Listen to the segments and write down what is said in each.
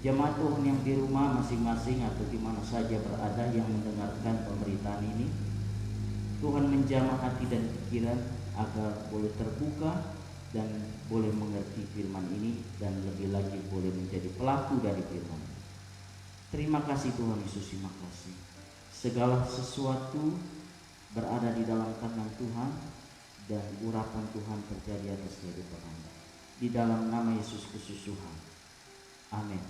Jemaat Tuhan yang di rumah masing-masing atau di mana saja berada yang mendengarkan pemberitaan ini, Tuhan menjamah hati dan pikiran agar boleh terbuka dan boleh mengerti firman ini, dan lebih lagi boleh menjadi pelaku dari firman. Terima kasih Tuhan Yesus, terima kasih. Segala sesuatu berada di dalam tangan Tuhan, dan urapan Tuhan terjadi atas kehidupan Anda. Di dalam nama Yesus Kristus Tuhan. Amin.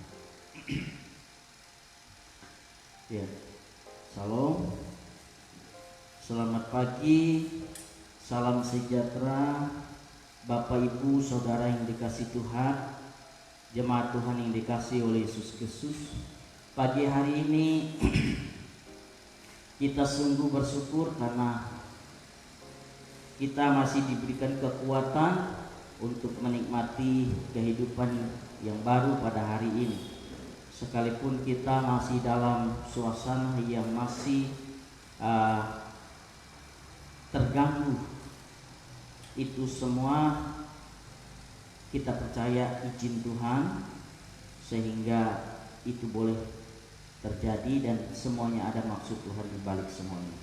Ya, Shalom. Selamat pagi, salam sejahtera, Bapak Ibu Saudara yang dikasihi Tuhan, jemaat Tuhan yang dikasihi oleh Yesus Kristus. Pagi hari ini kita sungguh bersyukur karena kita masih diberikan kekuatan untuk menikmati kehidupan yang baru pada hari ini. Sekalipun kita masih dalam suasana yang masih terganggu, itu semua kita percaya izin Tuhan sehingga itu boleh terjadi, dan semuanya ada maksud Tuhan di balik semuanya.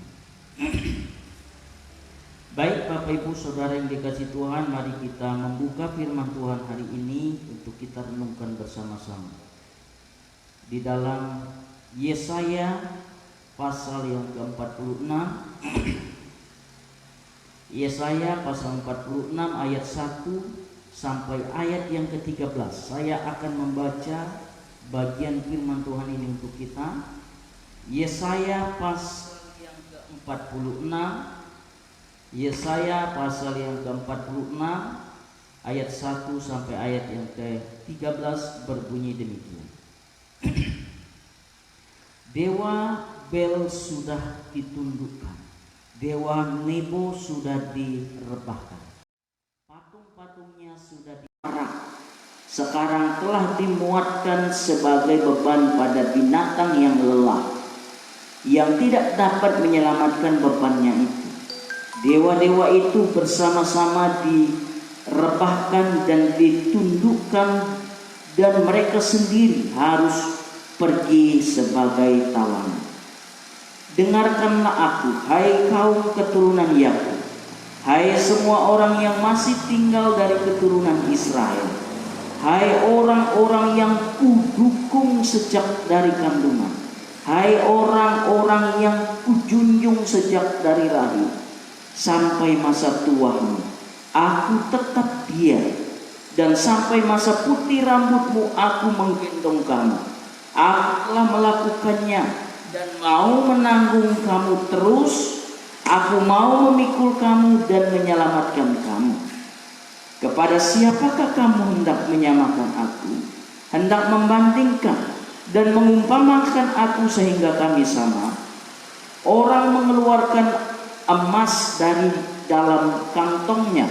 Baik Bapak Ibu Saudara yang dikasihi Tuhan, mari kita membuka firman Tuhan hari ini untuk kita renungkan bersama-sama. Di dalam Yesaya pasal yang ke-46, Yesaya pasal 46 ayat 1 sampai ayat yang ke-13. Saya akan membaca bagian firman Tuhan ini untuk kita. Yesaya pasal yang ke-46, Yesaya pasal yang ke-46 ayat 1 sampai ayat yang ke-13 berbunyi demikian. Dewa Bel sudah ditundukkan, Dewa Nebo sudah direbahkan, patung-patungnya sudah diparak, sekarang telah dimuatkan sebagai beban pada binatang yang lelah, yang tidak dapat menyelamatkan bebannya itu. Dewa-dewa itu bersama-sama direbahkan dan ditundukkan, dan mereka sendiri harus pergi sebagai tawanan. Dengarkanlah aku, hai kaum keturunan Yakub, hai semua orang yang masih tinggal dari keturunan Israel, hai orang-orang yang kudukung sejak dari kandungan, hai orang-orang yang kujunjung sejak dari rahim. Sampai masa tuamu aku tetap diam, dan sampai masa putih rambutmu aku menggendong kamu. Aku telah melakukannya dan mau menanggung kamu terus. Aku mau memikul kamu dan menyelamatkan kamu. Kepada siapakah kamu hendak menyamakan aku, hendak membandingkan dan mengumpamakan aku sehingga kami sama? Orang mengeluarkan emas dari dalam kantongnya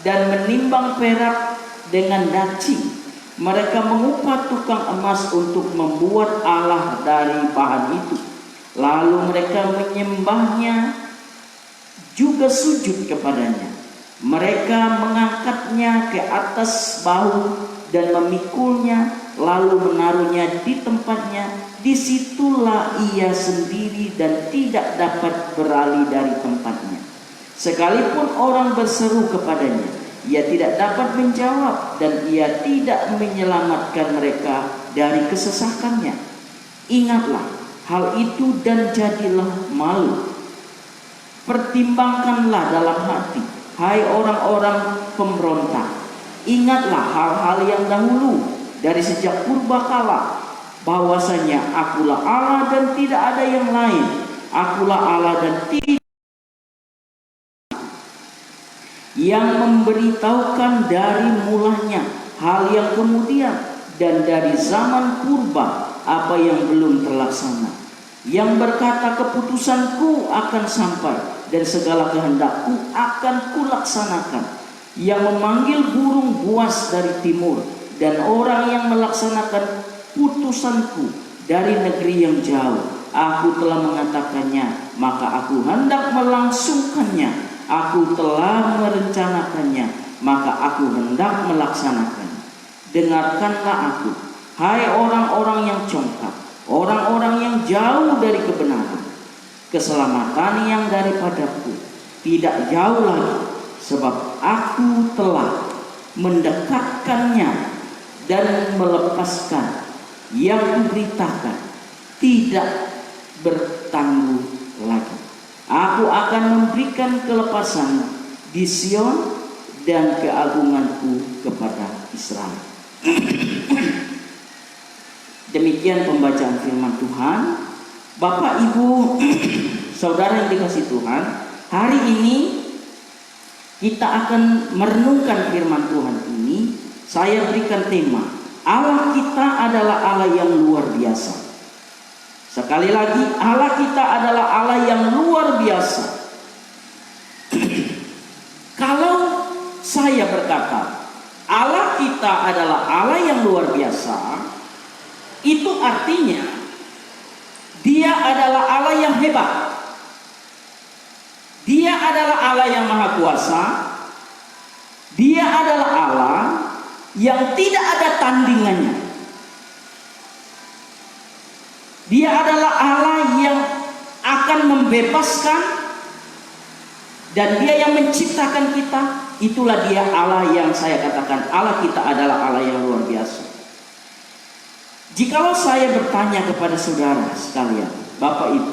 dan menimbang perak dengan daci. Mereka mengupah tukang emas untuk membuat Allah dari bahan itu. Lalu mereka menyembahnya, juga sujud kepadanya. Mereka mengangkatnya ke atas bahu dan memikulnya, lalu menaruhnya di tempatnya. Disitulah ia sendiri dan tidak dapat beralih dari tempatnya. Sekalipun orang berseru kepadanya, ia tidak dapat menjawab, dan ia tidak menyelamatkan mereka dari kesesakannya. Ingatlah hal itu dan jadilah malu. Pertimbangkanlah dalam hati, hai orang-orang pemberontak. Ingatlah hal-hal yang dahulu dari sejak purbakala, bahwasanya akulah Allah dan tidak ada yang lain. Akulah Allah dan tidak yang memberitahukan dari mulanya hal yang kemudian, dan dari zaman purba apa yang belum terlaksana. Yang berkata keputusanku akan sampai dan segala kehendakku akan kulaksanakan. Yang memanggil burung buas dari timur dan orang yang melaksanakan putusanku dari negeri yang jauh. Aku telah mengatakannya, maka aku hendak melangsungkannya. Aku telah merencanakannya, maka aku hendak melaksanakannya. Dengarkanlah aku, Hai orang-orang yang congkak, orang-orang yang jauh dari kebenaran, keselamatan yang daripadaku tidak jauh lagi, sebab aku telah mendekatkannya dan melepaskan yang kuberitakan tidak bertangguh lagi. Aku akan memberikan kelepasan di Sion dan keagunganku kepada Israel. Demikian pembacaan firman Tuhan. Bapak, Ibu, saudara yang dikasihi Tuhan, hari ini kita akan merenungkan firman Tuhan ini. Saya berikan tema, Allah kita adalah Allah yang luar biasa. Sekali lagi, Allah kita adalah Allah yang luar biasa. Kalau saya berkata Allah kita adalah Allah yang luar biasa, itu artinya Dia adalah Allah yang hebat. Dia adalah Allah yang maha kuasa. Dia adalah Allah yang tidak ada tandingannya. Dia adalah Allah yang akan membebaskan, dan Dia yang menciptakan kita. Itulah Dia Allah yang saya katakan Allah kita adalah Allah yang luar biasa. Jikalau saya bertanya kepada saudara sekalian, Bapak Ibu,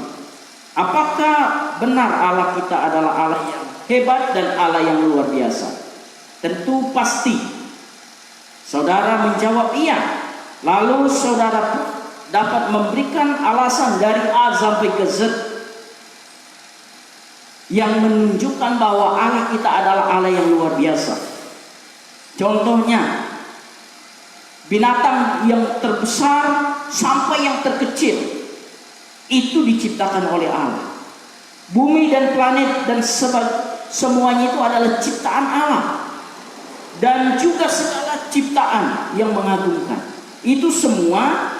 apakah benar Allah kita adalah Allah yang hebat dan Allah yang luar biasa? Tentu pasti saudara menjawab iya. Lalu saudara dapat memberikan alasan dari A sampai ke Z yang menunjukkan bahwa Allah kita adalah Allah yang luar biasa. Contohnya, binatang yang terbesar sampai yang terkecil itu diciptakan oleh Allah. Bumi dan planet dan semuanya itu adalah ciptaan Allah. Dan juga segala ciptaan yang mengagumkan. Itu semua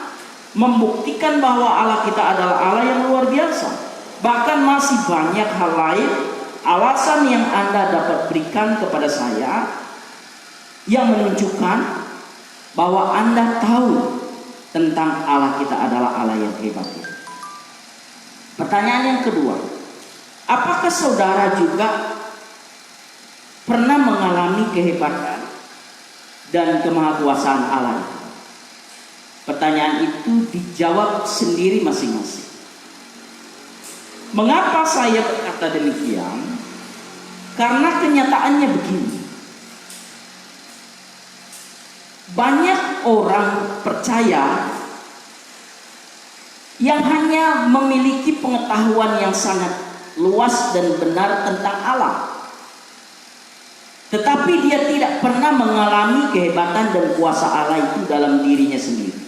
membuktikan bahwa Allah kita adalah Allah yang luar biasa. Bahkan masih banyak hal lain, alasan yang Anda dapat berikan kepada saya yang menunjukkan bahwa Anda tahu tentang Allah kita adalah Allah yang hebat. Pertanyaan yang kedua, apakah saudara juga pernah mengalami kehebatan dan kemahakuasaan Allah? Pertanyaan itu dijawab sendiri masing-masing. Mengapa saya berkata demikian? Karena kenyataannya begini. Banyak orang percaya yang hanya memiliki pengetahuan yang sangat luas dan benar tentang Allah, tetapi dia tidak pernah mengalami kehebatan dan kuasa Allah itu dalam dirinya sendiri.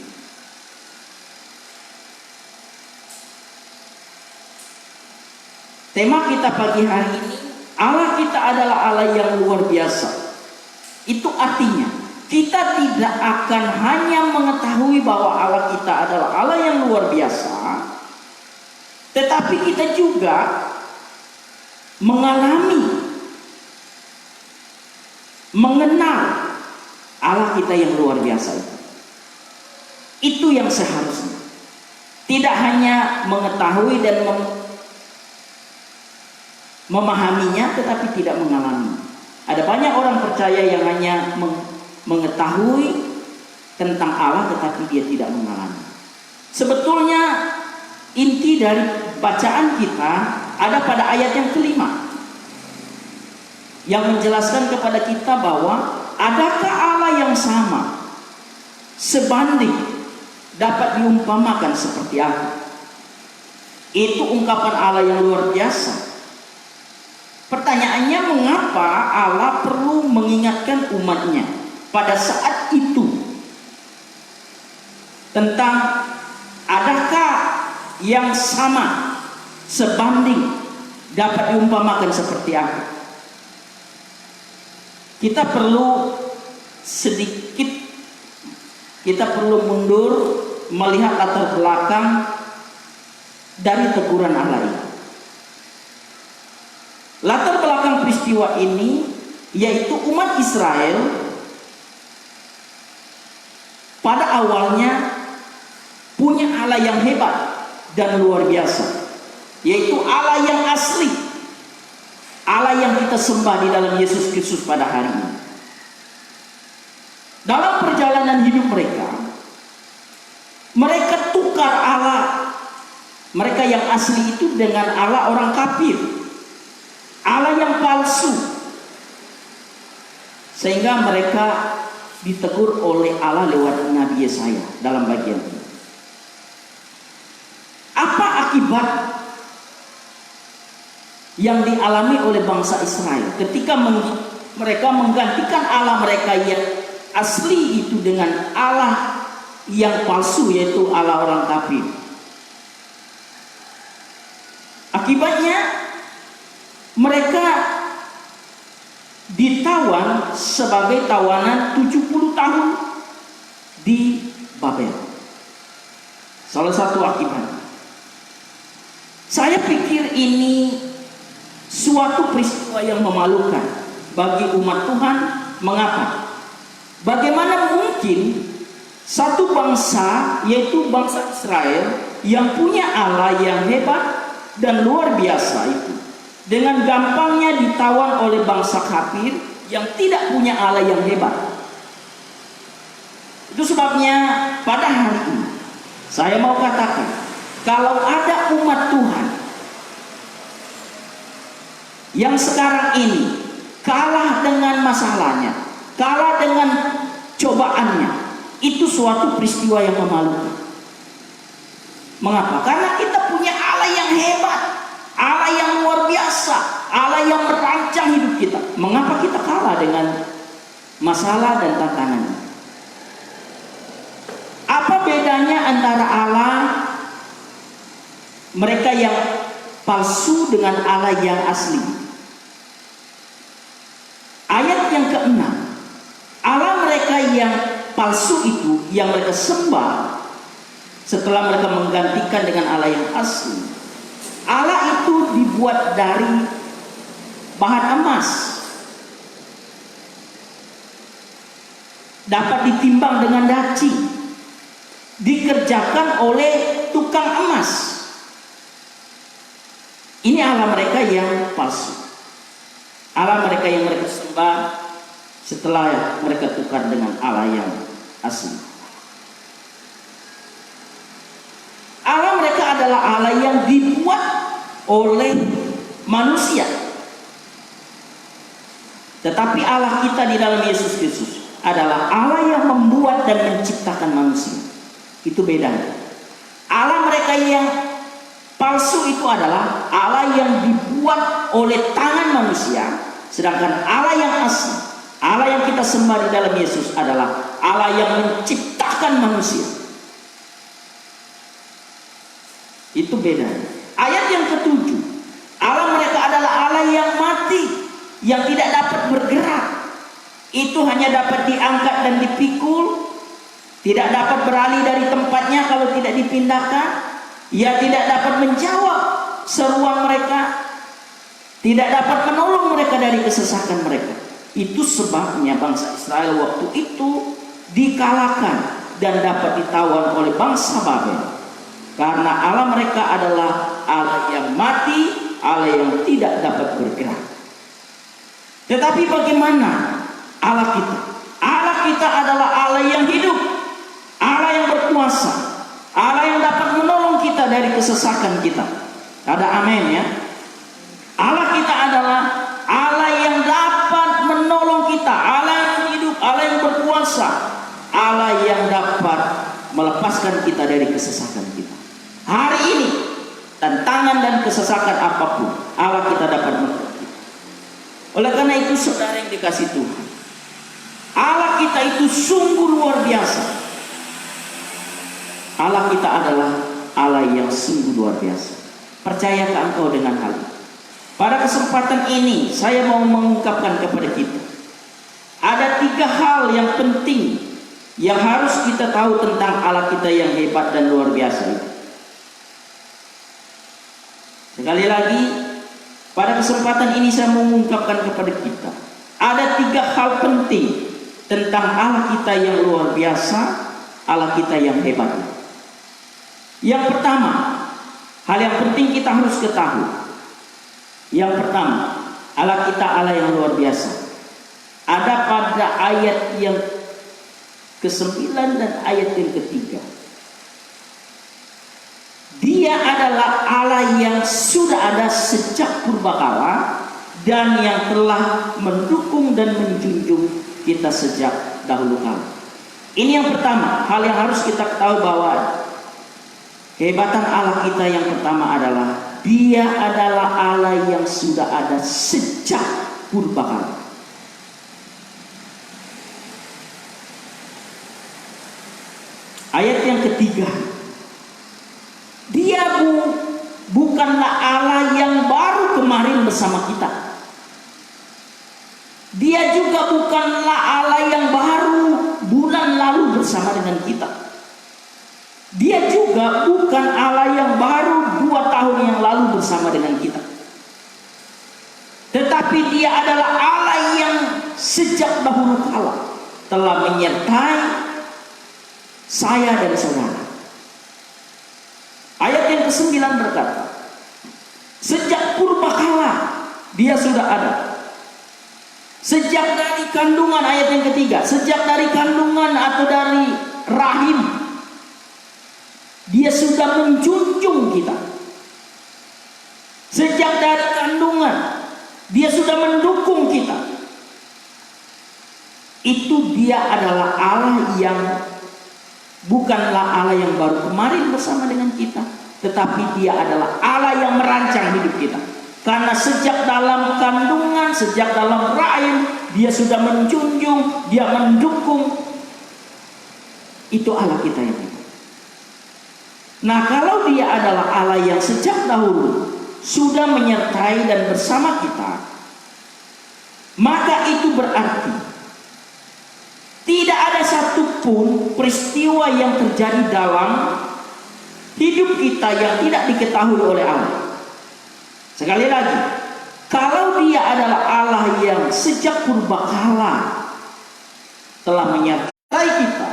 Tema kita pagi hari ini, Allah kita adalah Allah yang luar biasa. Itu artinya kita tidak akan hanya mengetahui bahwa Allah kita adalah Allah yang luar biasa, tetapi kita juga mengenal Allah kita yang luar biasa itu. Itu yang seharusnya. Tidak hanya mengetahui dan memahaminya, tetapi tidak mengalami. Ada banyak orang percaya yang hanya mengetahui tentang Allah, tetapi dia tidak mengalami. Sebetulnya inti dari bacaan kita ada pada ayat yang kelima, yang menjelaskan kepada kita bahwa adakah Allah yang sama, sebanding, dapat diumpamakan seperti aku. Itu ungkapan Allah yang luar biasa. Pertanyaannya, mengapa Allah perlu mengingatkan umatnya pada saat itu tentang adakah yang sama, sebanding, dapat diumpamakan seperti aku? Kita perlu sedikit, kita perlu mundur melihat latar belakang dari teguran Allah ini. Latar belakang peristiwa ini yaitu umat Israel pada awalnya punya Allah yang hebat dan luar biasa, yaitu Allah yang asli, Allah yang kita sembah di dalam Yesus Kristus pada hari ini. Dalam perjalanan hidup mereka, mereka tukar Allah mereka yang asli itu dengan Allah orang kafir, Allah yang palsu, sehingga mereka ditegur oleh Allah lewat Nabi Yesaya dalam bagian ini. Apa akibat yang dialami oleh bangsa Israel ketika mereka menggantikan Allah mereka yang asli itu dengan Allah yang palsu, yaitu Allah orang kafir? Akibatnya mereka ditawan sebagai tawanan 70 tahun di Babel. Salah satu akibat. Saya pikir ini suatu peristiwa yang memalukan bagi umat Tuhan. Mengapa? Bagaimana mungkin satu bangsa, yaitu bangsa Israel, yang punya Allah yang hebat dan luar biasa itu, dengan gampangnya ditawan oleh bangsa kafir yang tidak punya Allah yang hebat. Itu sebabnya pada hari ini saya mau katakan, kalau ada umat Tuhan yang sekarang ini kalah dengan masalahnya, kalah dengan cobaannya, itu suatu peristiwa yang memalukan. Mengapa? Karena kita punya Allah yang hebat, Allah yang luar biasa, Allah yang merancang hidup kita. Mengapa kita kalah dengan masalah dan tantangannya? Apa bedanya antara Allah mereka yang palsu dengan Allah yang asli? Ayat yang ke-6, Allah mereka yang palsu itu, yang mereka sembah setelah mereka menggantikan dengan Allah yang asli, Allah itu dibuat dari bahan emas, dapat ditimbang dengan daci, dikerjakan oleh tukang emas. Ini Allah mereka yang palsu, Allah mereka yang mereka sembah setelah mereka tukar dengan Allah yang asli. Allah mereka adalah Allah yang dibuat oleh manusia, tetapi Allah kita di dalam Yesus Kristus adalah Allah yang membuat dan menciptakan manusia. Itu bedanya. Allah mereka yang palsu itu adalah Allah yang dibuat oleh tangan manusia, sedangkan Allah yang asli, Allah yang kita sembah di dalam Yesus adalah Allah yang menciptakan manusia. Itu bedanya. Ayat yang ke-7, Allah mereka adalah Allah yang mati, yang tidak dapat bergerak. Itu hanya dapat diangkat dan dipikul, tidak dapat beralih dari tempatnya kalau tidak dipindahkan. Ia tidak dapat menjawab seruan mereka, tidak dapat menolong mereka dari kesesakan mereka. Itu sebabnya bangsa Israel waktu itu dikalahkan dan dapat ditawan oleh bangsa Babel, karena Allah mereka adalah Allah yang mati, Allah yang tidak dapat bergerak. Tetapi bagaimana Allah kita? Allah kita adalah Allah yang hidup, Allah yang berkuasa, Allah yang dapat menolong kita dari kesesakan kita. Ada amin ya? Allah kita adalah Allah yang dapat menolong kita, Allah yang hidup, Allah yang berkuasa, Allah yang dapat melepaskan kita dari kesesakan kita. Hari ini, tantangan dan kesesakan apapun, Allah kita dapat menolong kita. Oleh karena itu, saudara yang dikasih Tuhan, Allah kita itu sungguh luar biasa. Allah kita adalah Allah yang sungguh luar biasa. Percayakah engkau dengan hal itu? Pada kesempatan ini saya mau mengungkapkan kepada kita, ada 3 hal yang penting yang harus kita tahu tentang Allah kita yang hebat dan luar biasa itu. Sekali lagi, pada kesempatan ini saya mau mengungkapkan kepada kita, ada 3 hal penting tentang Allah kita yang luar biasa Allah kita yang hebat? Yang pertama, hal yang penting kita harus ketahui. Yang pertama, Allah kita Allah yang luar biasa. Ada pada ayat yang ke-9 dan ayat yang ke-3. Dia adalah Allah yang sudah ada sejak purbakala dan yang telah mendukung dan menjunjung kita sejak dahulu kala. Ini yang pertama, hal yang harus kita ketahui bahwa kehebatan Allah kita yang pertama adalah Dia adalah Allah yang sudah ada sejak purbakala. Ayat yang ketiga, Dia bukanlah Allah yang baru kemarin bersama kita. Dia juga bukanlah Allah yang baru bulan lalu bersama dengan kita. Dia juga bukan Allah yang baru 2 tahun yang lalu bersama dengan kita. Tetapi Dia adalah Allah yang sejak dahulu kala telah menyertai saya dan saudara. Ayat yang ke-9 berkata, sejak purbakala Dia sudah ada. Sejak dari kandungan, ayat yang ketiga, sejak dari kandungan atau dari rahim, Dia sudah menjunjung kita. Sejak dari kandungan, Dia sudah mendukung kita. Itu Dia adalah Allah yang bukanlah Allah yang baru kemarin bersama dengan kita, tetapi Dia adalah Allah yang merancang hidup kita. Karena sejak dalam kandungan, sejak dalam rahim, Dia sudah menjunjung, Dia mendukung. Itu Allah kita yang hebat. Nah, kalau Dia adalah Allah yang sejak dahulu sudah menyertai dan bersama kita, maka itu berarti tidak ada satupun peristiwa yang terjadi dalam hidup kita yang tidak diketahui oleh Allah. Sekali lagi, kalau Dia adalah Allah yang sejak purbakala telah menyertai kita,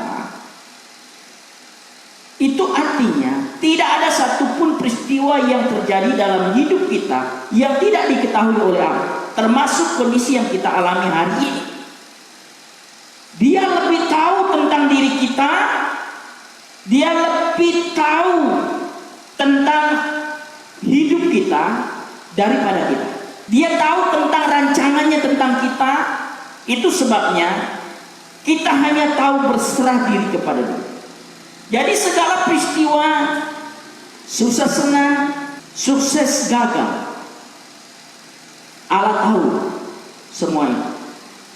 itu artinya tidak ada satupun peristiwa yang terjadi dalam hidup kita yang tidak diketahui oleh Allah, termasuk kondisi yang kita alami hari ini. Dia lebih tahu tentang diri kita, Dia lebih tahu tentang hidup kita daripada kita. Dia tahu tentang rancangannya tentang kita. Itu sebabnya kita hanya tahu berserah diri kepada Dia. Jadi segala peristiwa, susah senang, sukses gagal, Allah tahu semuanya.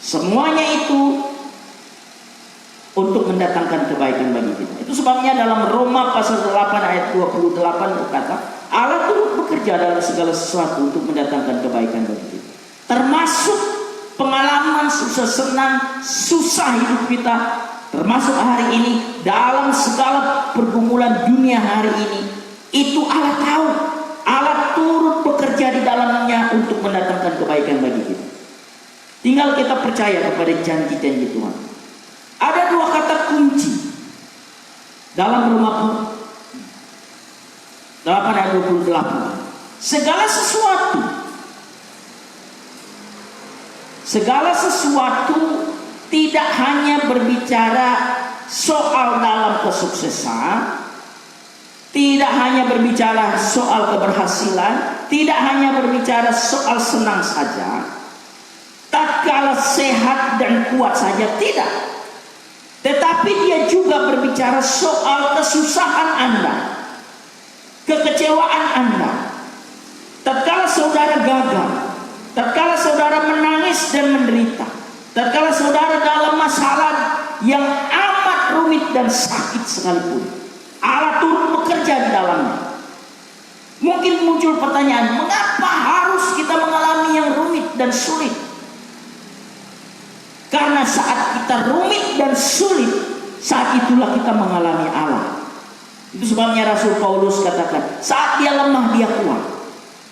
Semuanya itu untuk mendatangkan kebaikan bagi kita. Itu sebabnya dalam Roma pasal 8 ayat 28 berkata, Allah turut bekerja dalam segala sesuatu untuk mendatangkan kebaikan bagi kita. Termasuk pengalaman susah senang, susah hidup kita, termasuk hari ini, dalam segala pergumulan dunia hari ini, itu Allah tahu. Allah turut bekerja di dalamnya untuk mendatangkan kebaikan bagi kita. Tinggal kita percaya kepada janji-janji Tuhan. Ada 2 kata kunci dalam Roma 8 ayat 28. Segala sesuatu tidak hanya berbicara soal dalam kesuksesan, tidak hanya berbicara soal keberhasilan, tidak hanya berbicara soal senang saja, tatkala sehat dan kuat saja, tidak. Tetapi Dia juga berbicara soal kesusahan Anda, kekecewaan Anda. Tatkala saudara gagal, tatkala saudara menangis dan menderita, tatkala saudara dalam masalah yang amat rumit dan sakit sekalipun, Allah turut bekerja di dalamnya. Mungkin muncul pertanyaan, mengapa harus kita mengalami yang rumit dan sulit? Karena saat kita rumit dan sulit, saat itulah kita mengalami Allah. Itu sebabnya Rasul Paulus katakan, saat dia lemah dia kuat.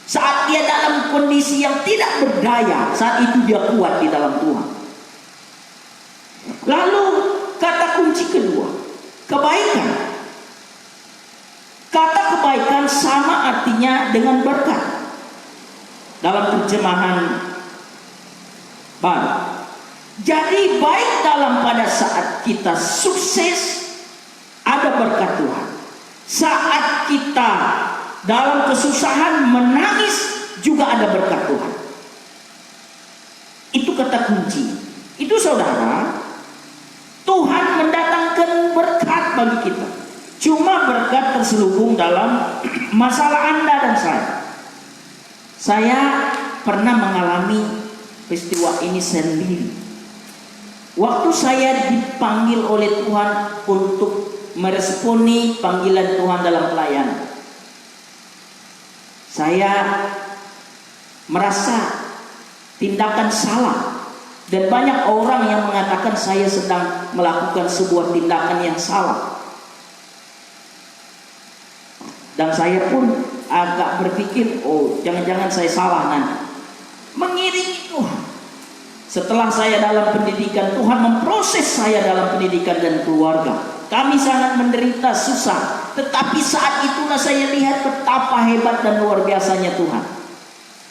Saat dia dalam kondisi yang tidak berdaya, saat itu dia kuat di dalam Tuhan. Lalu kata kunci kedua, kebaikan. Kata kebaikan sama artinya dengan berkat dalam terjemahan baru. Jadi baik dalam pada saat kita sukses ada berkat Tuhan. Saat kita dalam kesusahan menangis juga ada berkat Tuhan. Itu kata kunci. Itu saudara, Tuhan mendatangkan berkat bagi kita. Cuma berkat terselubung dalam masalah Anda dan saya. Saya pernah mengalami peristiwa ini sendiri. Waktu saya dipanggil oleh Tuhan untuk meresponi panggilan Tuhan dalam pelayanan, saya merasa tindakan salah. Dan banyak orang yang mengatakan saya sedang melakukan sebuah tindakan yang salah. Dan saya pun agak berpikir, oh jangan-jangan saya salah nanti. Mengiringi Tuhan. Setelah saya dalam pendidikan, Tuhan memproses saya dalam pendidikan dan keluarga. Kami sangat menderita, susah. Tetapi saat itulah saya lihat betapa hebat dan luar biasanya Tuhan.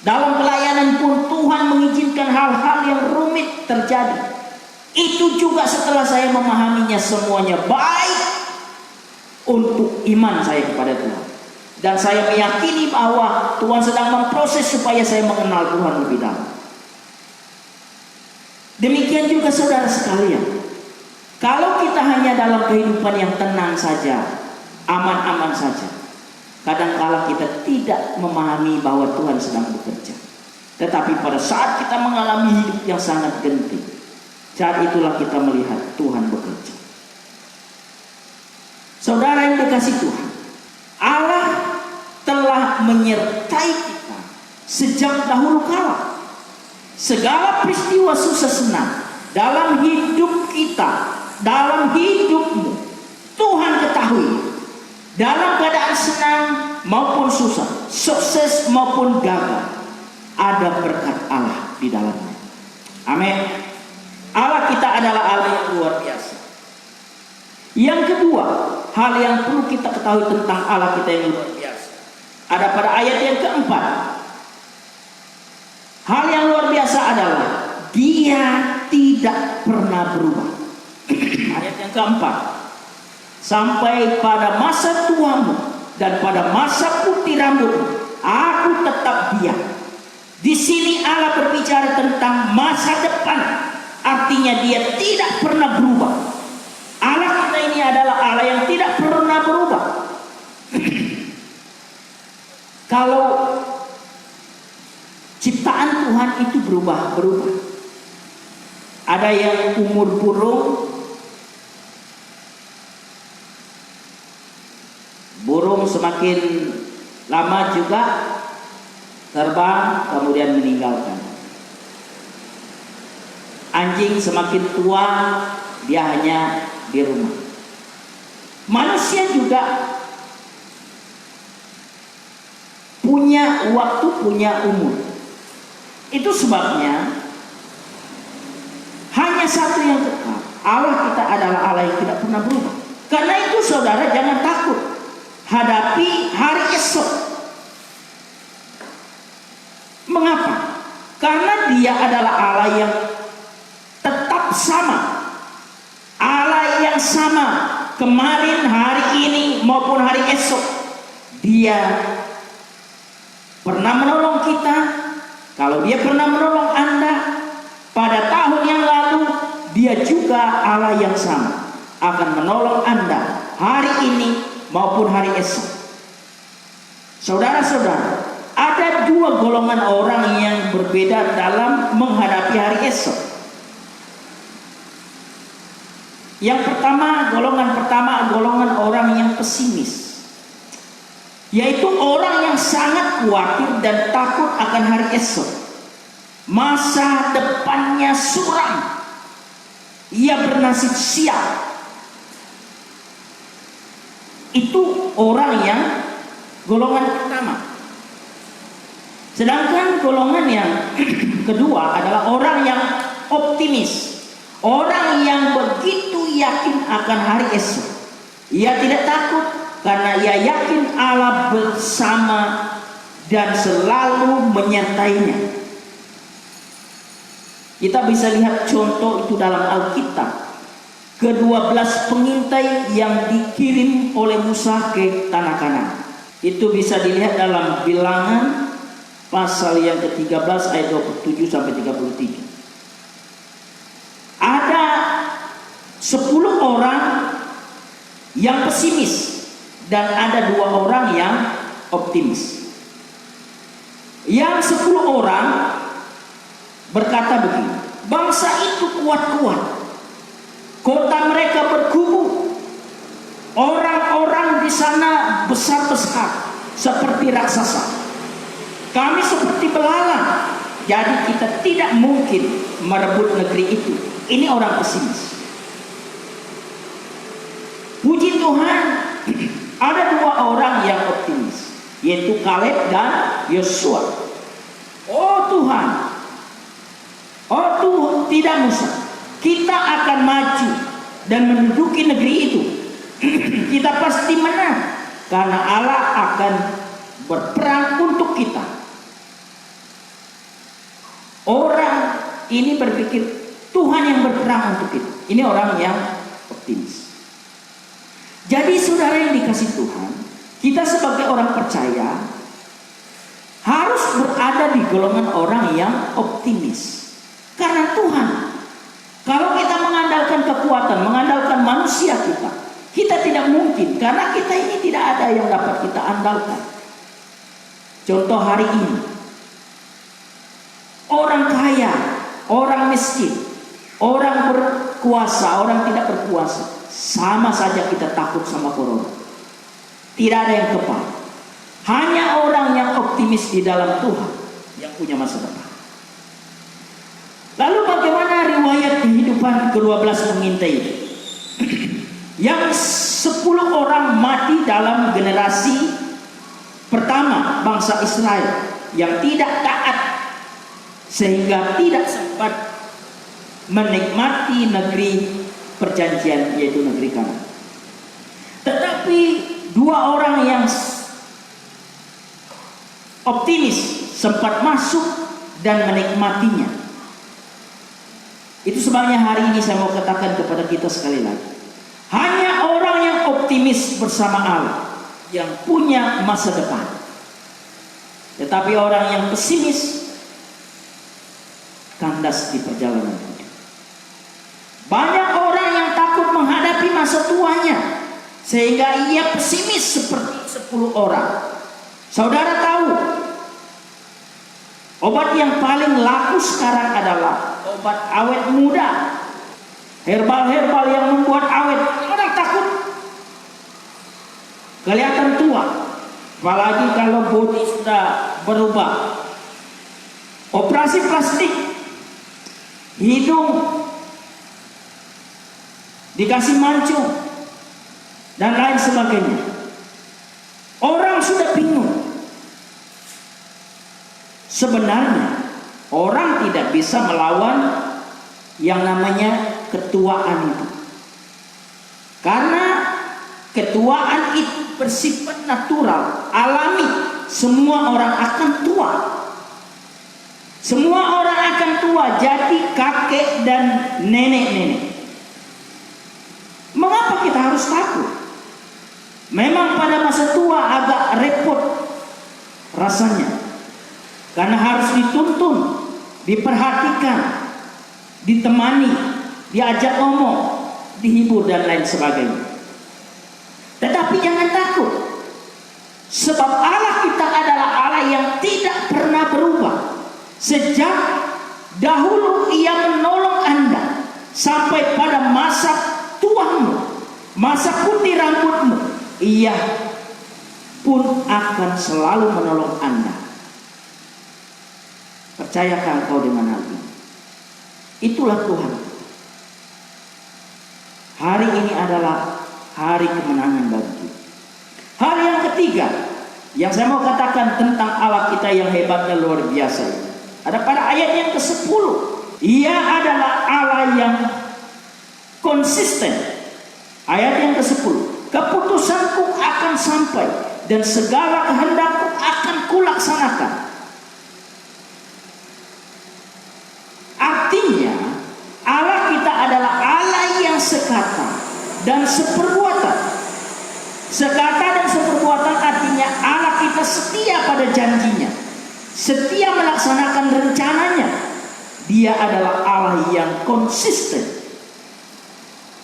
Dalam pelayanan pun Tuhan mengizinkan hal-hal yang rumit terjadi. Itu juga setelah saya memahaminya semuanya baik untuk iman saya kepada Tuhan. Dan saya meyakini bahwa Tuhan sedang memproses supaya saya mengenal Tuhan lebih dalam. Demikian juga saudara sekalian. Kalau kita hanya dalam kehidupan yang tenang saja, aman-aman saja, kadang-kala kita tidak memahami bahwa Tuhan sedang bekerja. Tetapi pada saat kita mengalami hidup yang sangat genting, saat itulah kita melihat Tuhan bekerja. Saudara yang dikasihi Tuhan, Allah telah menyertai kita sejak dahulu kala. Segala peristiwa susah senang dalam hidup kita, dalam hidupmu, Tuhan ketahui. Dalam keadaan senang maupun susah, sukses maupun gagal, ada berkat Allah di dalamnya. Amin. Allah kita adalah Allah yang luar biasa. Yang kedua, hal yang perlu kita ketahui tentang Allah kita yang luar biasa, ada pada ayat yang keempat. Hal yang luar biasa adalah Dia tidak pernah berubah. Ayat yang keempat. Sampai pada masa tuamu dan pada masa putih rambutmu, aku tetap diam. Di sini Allah berbicara tentang masa depan. Artinya Dia tidak pernah berubah. Allah kita ini adalah Allah yang tidak pernah berubah. Kalau ciptaan Tuhan itu berubah. Ada yang umur burung semakin lama juga terbang kemudian meninggalkan. Anjing semakin tua dia hanya di rumah. Manusia juga punya waktu, punya umur. Itu sebabnya hanya satu yang kekal. Allah kita adalah Allah yang tidak pernah berubah. Karena itu saudara jangan takut hadapi hari esok. Mengapa? Karena Dia adalah Allah yang tetap sama. Allah yang sama kemarin, hari ini maupun hari esok. Dia pernah menolong kita. Kalau Dia pernah menolong Anda pada tahun yang lalu, Dia juga Allah yang sama akan menolong Anda hari ini maupun hari esok. Saudara-saudara, ada dua golongan orang yang berbeda dalam menghadapi hari esok. Yang pertama, golongan orang yang pesimis, yaitu orang yang sangat khawatir dan takut akan hari esok. Masa depannya suram, ia bernasib sial. Itu orang yang golongan pertama. Sedangkan golongan yang kedua adalah orang yang optimis, orang yang begitu yakin akan hari esok. Ia tidak takut karena ia yakin Allah bersama dan selalu menyertainya. Kita bisa lihat contoh itu dalam Alkitab. Ke-12 pengintai yang dikirim oleh Musa ke tanah Kanaan. Itu bisa dilihat dalam Bilangan pasal yang ke-13 ayat 27 sampai 33. Ada 10 orang yang pesimis dan ada 2 orang yang optimis. Yang 10 orang berkata begini, bangsa itu kuat-kuat, kota mereka berkubu, orang-orang di sana besar-besar seperti raksasa. Kami seperti belalang, jadi kita tidak mungkin merebut negeri itu. Ini orang pesimis. Puji Tuhan, ada 2 orang yang optimis, yaitu Kaleb dan Yosua. Oh Tuhan, oh Tuhan, tidak Musa, kita akan maju dan menduduki negeri itu. Kita pasti menang karena Allah akan berperang untuk kita. Orang ini berpikir Tuhan yang berperang untuk kita. Ini orang yang optimis. Jadi saudara yang dikasih Tuhan, kita sebagai orang percaya harus berada di golongan orang yang optimis. Karena Tuhan, kalau kita mengandalkan kekuatan, mengandalkan manusia kita tidak mungkin, karena kita ini tidak ada yang dapat kita andalkan. Contoh hari ini, orang kaya, orang miskin, orang berkuasa, orang tidak berkuasa, sama saja kita takut sama corona. Tidak ada yang tepat. Hanya orang yang optimis di dalam Tuhan yang punya masa depan. Lalu bagaimana riwayat kehidupan ke-12 pengintai itu? Yang 10 orang mati dalam generasi pertama bangsa Israel yang tidak taat, sehingga tidak sempat menikmati negeri perjanjian, yaitu negeri Kanaan. Tetapi 2 orang yang optimis sempat masuk dan menikmatinya. Itu sebabnya hari ini saya mau katakan kepada kita sekali lagi, hanya orang yang optimis bersama Allah yang punya masa depan. Tetapi orang yang pesimis kandas di perjalanan hidup. Banyak orang yang takut menghadapi masa tuanya, sehingga ia pesimis seperti 10 orang. Saudara tahu, obat yang paling laku sekarang adalah obat awet muda. Herbal-herbal yang membuat awet. Orang takut kelihatan tua, apalagi kalau bodi sudah berubah. Operasi plastik, hidung dikasih mancung dan lain sebagainya. Orang sudah bingung. Sebenarnya orang tidak bisa melawan yang namanya ketuaan itu, karena ketuaan itu bersifat natural, alami. Semua orang akan tua. Semua orang akan tua, jadi kakek dan nenek-nenek. Mengapa kita harus takut? Memang pada masa tua agak repot rasanya, karena harus dituntun, diperhatikan, ditemani, diajak ngomong, dihibur dan lain sebagainya. Tetapi jangan takut, sebab Allah kita adalah Allah yang tidak pernah berubah. Sejak dahulu Ia menolong Anda sampai pada masa tuamu, masa putih rambutmu, Ia pun akan selalu menolong Anda. Percayakah engkau dengan hal ini? Itulah Tuhan. Hari ini adalah hari kemenangan bagi kita. Hal yang ketiga yang saya mau katakan tentang Allah kita yang hebat dan luar biasa ini, ada pada ayat yang ke-10. Ia adalah Allah yang konsisten. Ayat yang ke-10. keputusanku akan sampai, dan segala kehendakku akan kulaksanakan. Artinya Allah kita adalah Allah yang sekata dan seperbuatan. Sekata dan seperbuatan artinya Allah kita setia pada janjinya, setia melaksanakan rencananya. Dia adalah Allah yang konsisten,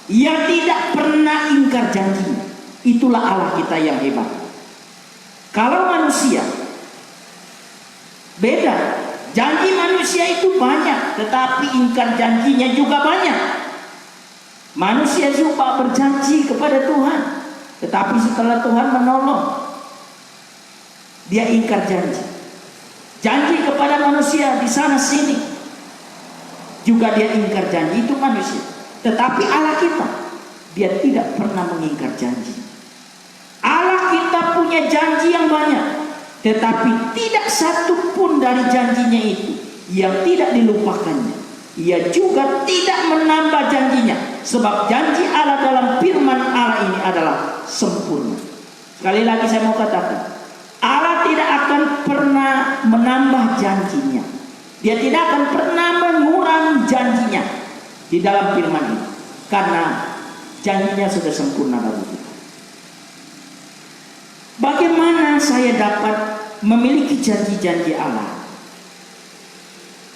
yang tidak pernah ingkar janjinya. Itulah Allah kita yang hebat. Kalau manusia beda, janji manusia itu banyak, tetapi ingkar janjinya juga banyak. Manusia suka berjanji kepada Tuhan, tetapi setelah Tuhan menolong, dia ingkar janji. Janji kepada manusia di sana sini, juga dia ingkar janji. Itu manusia. Tetapi Allah kita, dia tidak pernah mengingkar janji. Allah kita punya janji yang banyak, tetapi tidak satu pun dari janjinya itu yang tidak dilupakannya. Ia juga tidak menambah janjinya, sebab janji Allah dalam firman Allah ini adalah sempurna. Sekali lagi saya mau katakan, Allah tidak akan pernah menambah janjinya. Dia tidak akan pernah mengurangi janjinya di dalam firman ini, karena janjinya sudah sempurna bagi kita. Bagaimana saya dapat memiliki janji-janji Allah?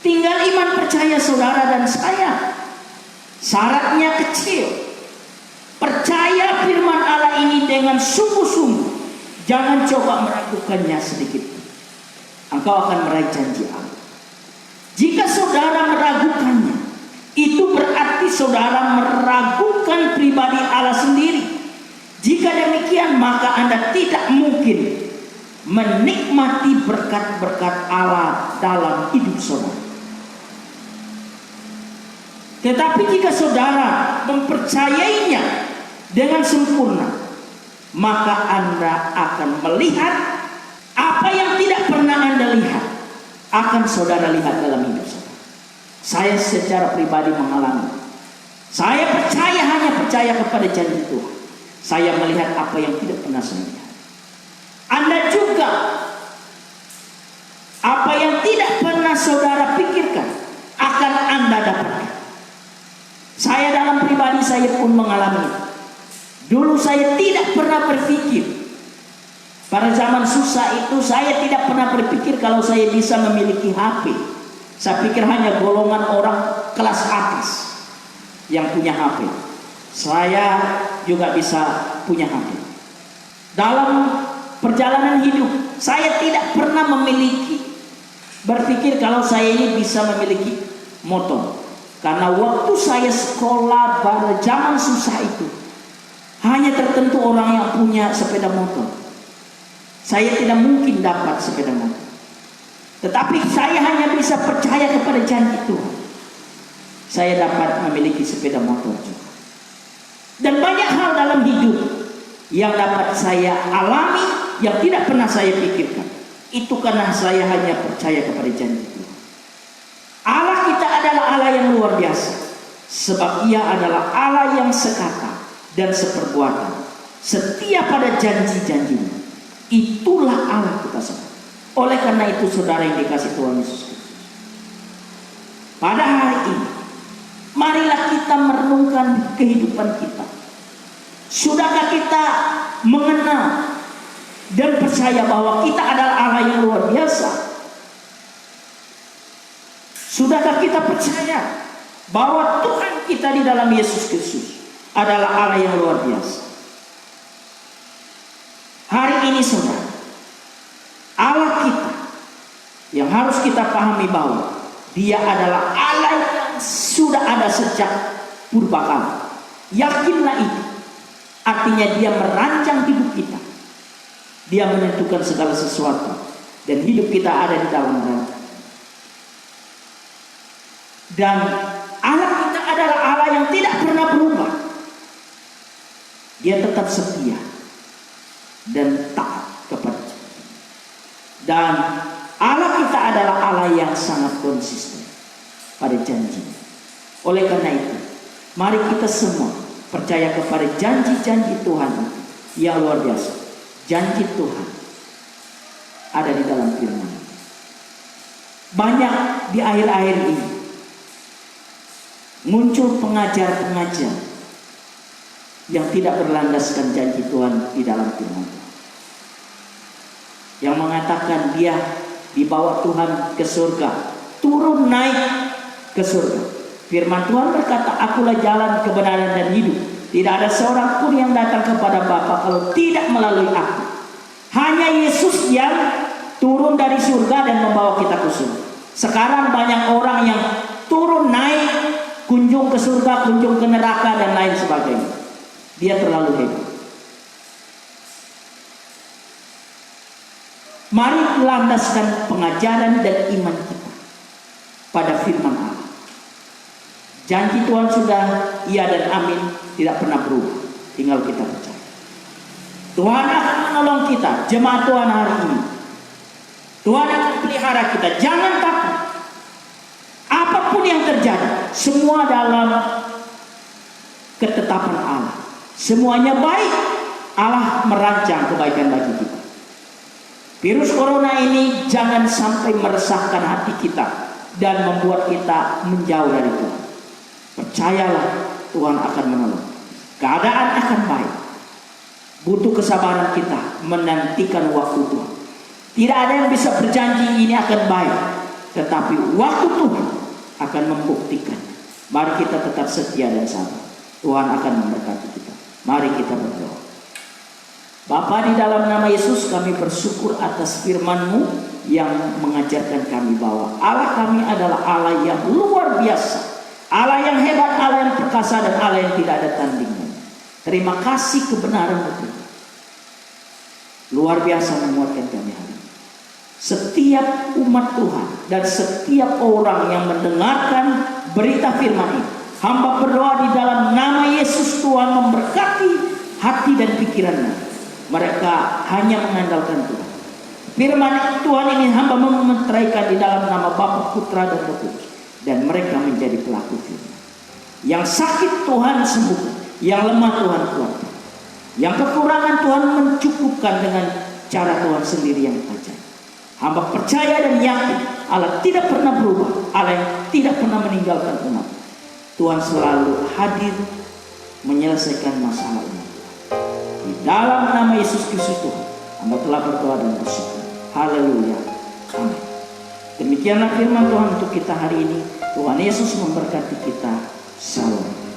Tinggal iman percaya saudara dan saya. Syaratnya kecil. Percaya firman Allah ini dengan sungguh-sungguh. Jangan coba meragukannya sedikit. Engkau akan meraih janji Allah. Jika saudara meragukannya, itu berarti saudara meragukan pribadi Allah sendiri. Jika demikian, maka Anda tidak mungkin menikmati berkat-berkat Allah dalam hidup saudara. Tetapi jika saudara mempercayainya dengan sempurna, maka Anda akan melihat apa yang tidak pernah Anda lihat, akan saudara lihat dalam hidup saudara. Saya secara pribadi mengalami. Saya hanya percaya kepada janji Tuhan. Saya melihat apa yang tidak pernah saya lihat. Anda juga, apa yang tidak pernah saudara pikirkan akan Anda dapatkan. Saya dalam pribadi saya pun mengalami. Dulu saya tidak pernah berpikir, pada zaman susah itu saya tidak pernah berpikir kalau saya bisa memiliki HP. Saya pikir hanya golongan orang kelas atas yang punya HP. Saya juga bisa punya HP. Dalam perjalanan hidup saya tidak pernah berpikir kalau saya ini bisa memiliki motor. Karena waktu saya sekolah pada zaman susah itu, hanya tertentu orang yang punya sepeda motor. Saya tidak mungkin dapat sepeda motor. Tetapi saya hanya bisa percaya kepada janji Tuhan. Saya dapat memiliki sepeda motor juga. Dan banyak hal dalam hidup yang dapat saya alami yang tidak pernah saya pikirkan. Itu karena saya hanya percaya kepada janji Tuhan. Allah kita adalah Allah yang luar biasa, sebab Ia adalah Allah yang sekata dan seperbuatan, setia pada janji-janjinya. Itulah Allah kita semua. Oleh karena itu saudara yang dikasih Tuhan Yesus Kristus, pada hari ini marilah kita merenungkan kehidupan kita. Sudahkah kita mengenal dan percaya bahwa kita adalah Allah yang luar biasa? Sudahkah kita percaya bahwa Tuhan kita di dalam Yesus Kristus adalah Allah yang luar biasa? Hari ini saudara, Allah kita yang harus kita pahami bahwa Dia adalah Allah yang sudah ada sejak purbakala. Yakinlah itu. Artinya Dia merancang hidup kita. Dia menentukan segala sesuatu, dan hidup kita ada di dalam rancangan. Dan Allah kita adalah Allah yang tidak pernah berubah. Dia tetap setia dan taat kepada janji. Dan Allah kita adalah Allah yang sangat konsisten pada janjinya. Oleh karena itu, mari kita semua percaya kepada janji-janji Tuhan itu. yang luar biasa. Janji Tuhan ada di dalam firman. Banyak di akhir-akhir ini muncul pengajar-pengajar yang tidak berlandaskan janji Tuhan di dalam firman, yang mengatakan dia dibawa Tuhan ke surga, turun naik ke surga. Firman Tuhan berkata, akulah jalan, kebenaran, dan hidup. Tidak ada seorang pun yang datang kepada Bapa kalau tidak melalui aku. Hanya Yesus yang turun dari surga dan membawa kita ke surga. Sekarang banyak orang yang turun naik, kunjung ke surga, kunjung ke neraka, dan lain sebagainya. Dia terlalu hebat. Mari landaskan pengajaran dan iman kita pada firman Allah. Janji Tuhan sudah iya dan amin, tidak pernah berubah. Tinggal kita percaya. Tuhan akan menolong kita, jemaat Tuhan hari ini. Tuhan akan pelihara kita. Jangan takut. Apapun yang terjadi, semua dalam ketetapan Allah. Semuanya baik. Allah merancang kebaikan bagi kita. Virus corona ini jangan sampai meresahkan hati kita dan membuat kita menjauh dari Tuhan. Percayalah, Tuhan akan menolong. Keadaan akan baik. Butuh kesabaran kita menantikan waktu Tuhan. Tidak ada yang bisa berjanji ini akan baik, tetapi waktu Tuhan akan membuktikan. Mari kita tetap setia dan sabar. Tuhan akan memberkati kita. Mari kita berdoa. Bapa, di dalam nama Yesus kami bersyukur atas firman-Mu yang mengajarkan kami bahwa Allah kami adalah Allah yang luar biasa, Allah yang hebat, Allah yang perkasa, dan Allah yang tidak ada tandingnya. Terima kasih kebenaran-Mu luar biasa menguatkan kami hari ini. Setiap umat Tuhan dan setiap orang yang mendengarkan berita firman ini, hamba berdoa di dalam nama Yesus, Tuhan memberkati hati dan pikirannya. Mereka hanya mengandalkan Tuhan. Firman Tuhan ini hamba memeteraikan di dalam nama Bapa, Putra, dan Roh Kudus. Dan mereka menjadi pelaku firman. Yang sakit Tuhan sembuhkan, yang lemah Tuhan kuatkan, yang kekurangan Tuhan mencukupkan dengan cara Tuhan sendiri yang ajaib. Hamba percaya dan yakin Allah tidak pernah berubah, Allah yang tidak pernah meninggalkan umat. Tuhan selalu hadir menyelesaikan masalah umat. Di dalam nama Yesus Kristus Tuhan, hamba telah berdoa dan bersyukur. Haleluya. Amin. Demikianlah firman Tuhan untuk kita hari ini. Tuhan Yesus memberkati kita. Salam.